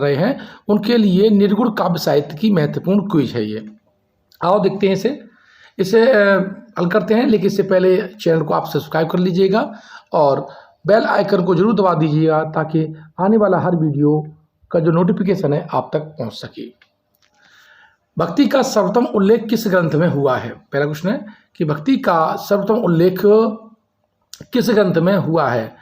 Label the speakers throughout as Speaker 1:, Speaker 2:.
Speaker 1: रहे हैं उनके लिए निर्गुण काव्य साहित्य की महत्वपूर्ण क्विज है ये। आओ देखते हैं इसे हल करते हैं, लेकिन इससे पहले चैनल को आप सब्सक्राइब कर लीजिएगा और बेल आइकन को जरूर दबा दीजिएगा ताकि आने वाला हर वीडियो का जो नोटिफिकेशन है आप तक पहुंच सके। भक्ति का सर्वोत्तम उल्लेख किस ग्रंथ में हुआ है? पहला क्वेश्चन है कि भक्ति का सर्वोत्तम उल्लेख किस ग्रंथ में हुआ है?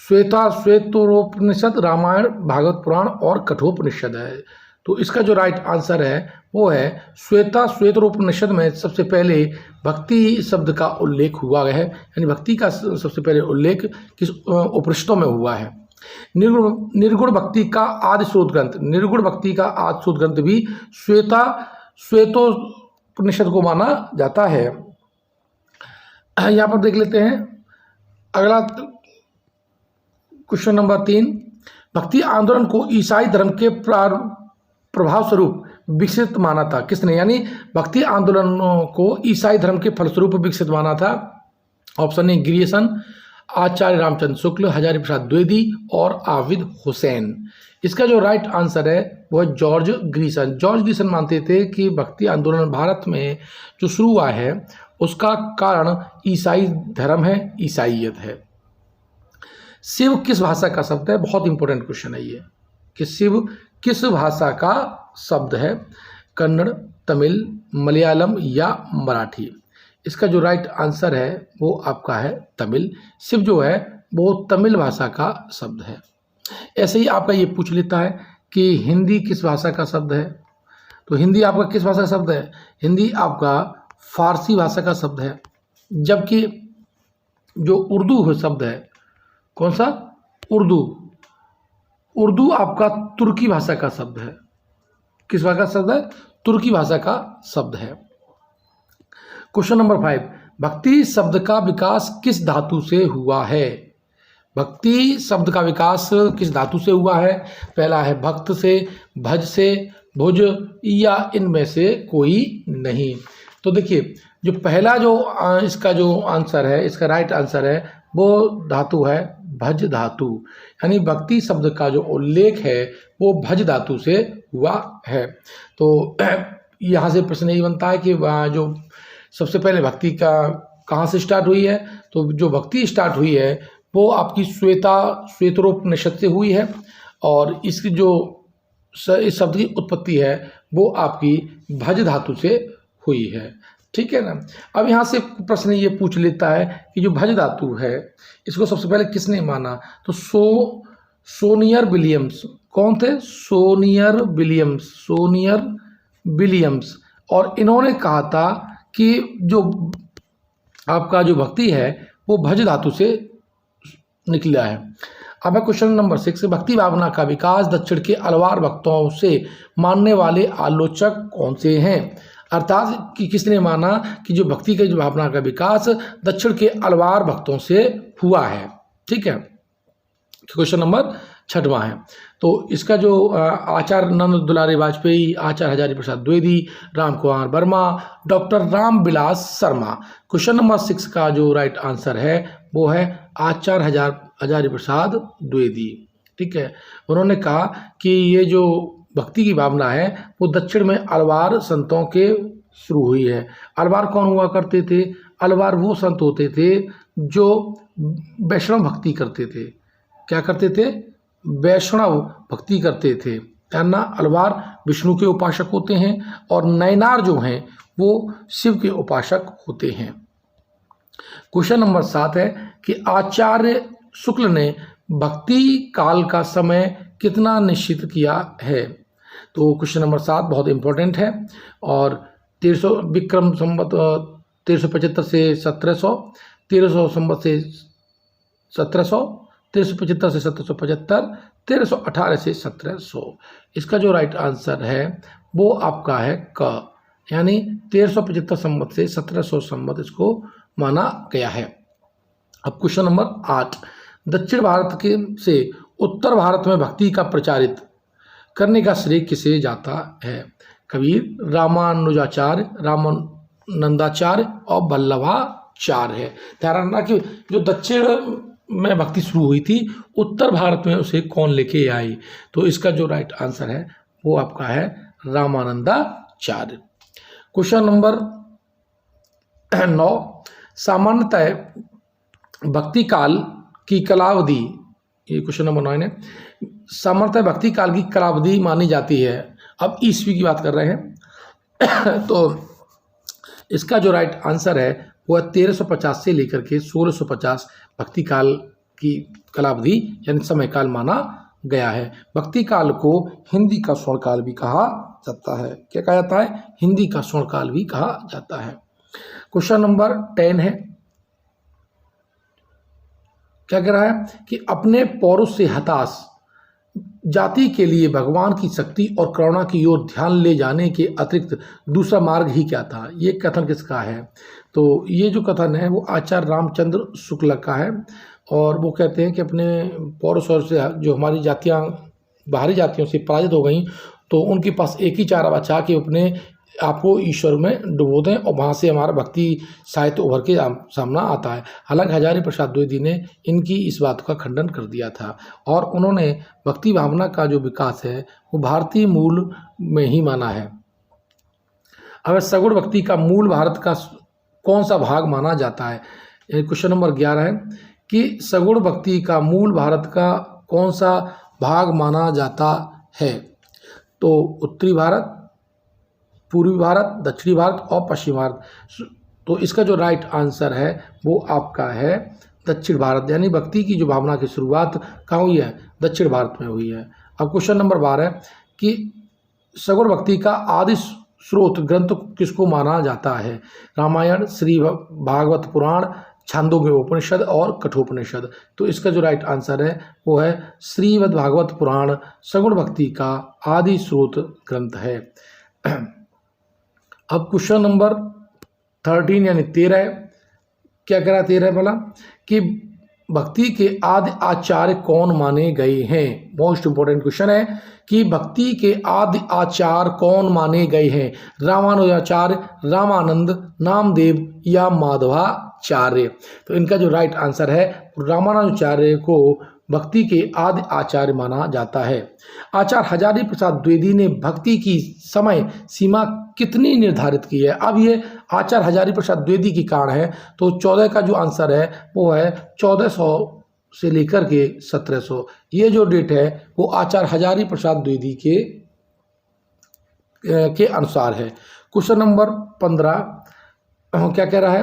Speaker 1: श्वेतोपनिषद, रामायण, भागवत पुराण और कठोपनिषद है। तो इसका जो राइट आंसर है वो है श्वेतोपनिषद में सबसे पहले भक्ति शब्द का उल्लेख हुआ है, यानी भक्ति का सबसे पहले उल्लेख किस उपनिषदों में हुआ है। निर्गुण भक्ति का आदि स्रोत ग्रंथ, निर्गुण भक्ति का आदि स्रोत ग्रंथ भी श्वेतोपनिषद को माना जाता है। यहाँ पर देख लेते हैं अगला क्वेश्चन नंबर 3, भक्ति आंदोलन को ईसाई धर्म के प्रभाव स्वरूप विकसित माना था किसने? यानी भक्ति आंदोलन को ईसाई धर्म के फलस्वरूप विकसित माना था। ऑप्शन ए ग्रियर्सन, आचार्य रामचंद्र शुक्ल, हजारी प्रसाद द्विवेदी और आबिद हुसैन। इसका जो राइट आंसर है वो है जॉर्ज ग्रियर्सन। जॉर्ज ग्रियर्सन मानते थे कि भक्ति आंदोलन भारत में जो शुरू हुआ है उसका कारण ईसाई धर्म है, ईसाईयत है। शिव किस भाषा का शब्द है? बहुत इंपॉर्टेंट क्वेश्चन है ये कि शिव किस भाषा का शब्द है? कन्नड़, तमिल, मलयालम या मराठी? इसका जो राइट आंसर है वो आपका है तमिल। शिव जो है वो तमिल भाषा का शब्द है। ऐसे ही आपका ये पूछ लेता है कि हिंदी किस भाषा का शब्द है? तो हिंदी आपका किस भाषा का शब्द है? हिंदी आपका फारसी भाषा का शब्द है, जबकि जो उर्दू शब्द है, कौन सा? उर्दू आपका तुर्की भाषा का शब्द है। किस भाषा का शब्द है? तुर्की भाषा का शब्द है। क्वेश्चन नंबर 5, भक्ति शब्द का विकास किस धातु से हुआ है? भक्ति शब्द का विकास किस धातु से हुआ है? पहला है भक्त से, भज से, भुज या इनमें से कोई नहीं। तो देखिए जो पहला जो इसका जो आंसर है, इसका राइट आंसर है वो धातु है भज धातु, यानी भक्ति शब्द का जो उल्लेख है वो भज धातु से हुआ है। तो यहाँ से प्रश्न यही बनता है कि जो सबसे पहले भक्ति का कहाँ से स्टार्ट हुई है? तो जो भक्ति स्टार्ट हुई है वो आपकी श्वेतोपनिषद से हुई है और इसकी जो इस शब्द की उत्पत्ति है वो आपकी भज धातु से हुई है। ठीक है ना। अब यहाँ से प्रश्न ये पूछ लेता है कि जो भज धातु है इसको सबसे पहले किसने माना? तो सोनियर विलियम्स। कौन थे? सोनियर विलियम्स। और इन्होंने कहा था कि जो आपका जो भक्ति है वो भज धातु से निकला है। अब है क्वेश्चन नंबर 6, भक्ति भावना का विकास दक्षिण के अलवार भक्तों से मानने वाले आलोचक कौन से हैं? अर्थात कि किसने माना कि जो भक्ति के जो भावना का विकास दक्षिण के अलवार भक्तों से हुआ है? ठीक है। क्वेश्चन नंबर 6वां है, तो इसका जो Acharya Nand Dulari Vajpeyi, Acharya Hazari Prasad Dwivedi, Ram Kumar Verma, doctor Ramvilas Sharma. Question number 6 का जो राइट आंसर है वो है आचार्य हजारी प्रसाद द्विवेदी। ठीक है। उन्होंने कहा कि ये जो भक्ति की भावना है वो दक्षिण में अलवार संतों के शुरू हुई है। अलवार कौन हुआ करते थे? अलवार वो संत होते थे जो वैष्णव भक्ति करते थे। क्या करते थे? वैष्णव भक्ति करते थे। याना अलवार विष्णु के उपासक होते हैं और नयनार जो हैं वो शिव के उपासक होते हैं। क्वेश्चन नंबर 7 है कि आचार्य शुक्ल ने भक्ति काल का समय कितना निश्चित किया है? तो क्वेश्चन नंबर 7 बहुत इंपॉर्टेंट है और 1300 विक्रम संवत 1375 से 1700, 1300 संवत से 1700, 1375 से 1775, 1318 से 1700। इसका जो राइट आंसर है वो आपका है क, यानी 1375 संवत से 1700 संवत इसको माना गया है। अब क्वेश्चन नंबर 8, दक्षिण भारत के से उत्तर भारत में भक्ति का प्रचारित करने का श्रेय किसे जाता है? कबीर, रामानुजाचार्य, रामानंदाचार्य और वल्लभाचार्य है। ध्यान रखना कि जो दक्षिण में भक्ति शुरू हुई थी, उत्तर भारत में उसे कौन लेके आई? तो इसका जो राइट आंसर है वो आपका है रामानंदाचार्य। क्वेश्चन नंबर 9, सामान्यतः भक्ति काल की कालावधि, ये क्वेश्चन नंबर 9 है, सामान्यतः भक्ति काल की कालावधि मानी जाती है। अब ईस्वी की बात कर रहे हैं तो इसका जो राइट आंसर है वो 1350 से लेकर के 1650 भक्ति काल की कालावधि यानी समय काल माना गया है। भक्ति काल को हिंदी का स्वर्ण काल भी कहा जाता है। क्या कहा जाता है? हिंदी का स्वर्ण काल भी कहा जाता है। क्वेश्चन नंबर 10 है, क्या कह रहा है कि अपने पौरुष से हताश जाति के लिए भगवान की शक्ति और करुणा की ओर ध्यान ले जाने के अतिरिक्त दूसरा मार्ग ही क्या था? ये कथन किसका है? तो ये जो कथन है वो आचार्य रामचंद्र शुक्ल का है और वो कहते हैं कि अपने पौरुष से जो हमारी जातियाँ बाहरी जातियों से पराजित हो गई तो उनके पास एक ही चारा बचा कि अपने आपको ईश्वर में डुबो दें और वहाँ से हमारा भक्ति साहित्य उभर के सामना आता है। हालांकि हजारी प्रसाद द्विवेदी ने इनकी इस बात का खंडन कर दिया था और उन्होंने भक्ति भावना का जो विकास है वो भारतीय मूल में ही माना है। अब सगुण भक्ति का मूल भारत का कौन सा भाग माना जाता है? क्वेश्चन नंबर 11 है कि सगुण भक्ति का मूल भारत का कौन सा भाग माना जाता है? तो उत्तरी भारत, पूर्वी भारत, दक्षिणी भारत और पश्चिमी भारत। तो इसका जो राइट आंसर है वो आपका है दक्षिण भारत, यानी भक्ति की जो भावना की शुरुआत कहाँ हुई है? दक्षिण भारत में हुई है। अब क्वेश्चन नंबर 12 है कि सगुण भक्ति का आदि स्रोत ग्रंथ किसको माना जाता है? रामायण, श्री भागवत पुराण, छांदोग्य उपनिषद और कठोपनिषद। तो इसका जो राइट आंसर है वो है श्रीमद् भागवत पुराण सगुण भक्ति का आदि स्रोत ग्रंथ है। अब क्वेश्चन नंबर 13 यानी 13 है, क्या कह रहा है 13 वाला कि भक्ति के आदि आचार्य कौन माने गए हैं? मोस्ट इंपॉर्टेंट क्वेश्चन है कि भक्ति के आदि आचार्य कौन माने गए हैं? रामानुजाचार्य, रामानंद, नामदेव या माधवाचार्य। तो इनका जो राइट आंसर है रामानुजाचार्य को भक्ति के आदि आचार्य माना जाता है। आचार्य हजारी प्रसाद द्विवेदी ने भक्ति की समय सीमा कितनी निर्धारित की है? अब ये आचार्य हजारी प्रसाद द्विवेदी की कारण है तो 14 का जो आंसर है वो है 1400 से लेकर के 1700। ये जो डेट है वो आचार्य हजारी प्रसाद द्विवेदी के अनुसार है। क्वेश्चन नंबर 15 क्या कह रहा है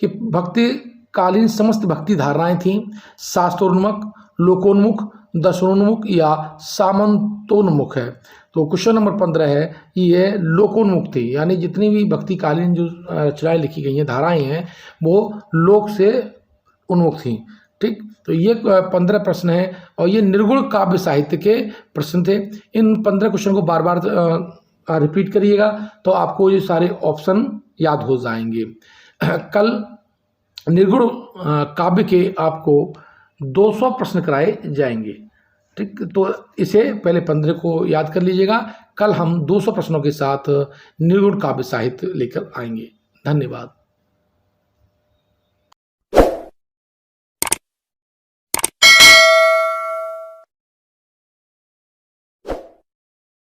Speaker 1: कि भक्ति कालीन समस्त भक्ति धारणाएं थीं शास्त्रोन्मुख, लोकोन्मुख, दर्शनोन्मुख या सामंतोन्मुख है। तो क्वेश्चन नंबर 15 है ये लोकोन्मुख थी, यानी जितनी भी भक्ति कालीन जो रचनाएं लिखी गई हैं, धाराएं हैं, वो लोक से उन्मुख थी। ठीक, तो ये 15 प्रश्न है और ये निर्गुण काव्य साहित्य के प्रश्न थे। इन 15 क्वेश्चन को बार बार रिपीट करिएगा तो आपको ये सारे ऑप्शन याद हो जाएंगे। कल निर्गुण काव्य के आपको 200 प्रश्न कराए जाएंगे। ठीक, तो इसे पहले 15 को याद कर लीजिएगा। कल हम 200 प्रश्नों के साथ निर्गुण काव्य साहित्य लेकर आएंगे। धन्यवाद।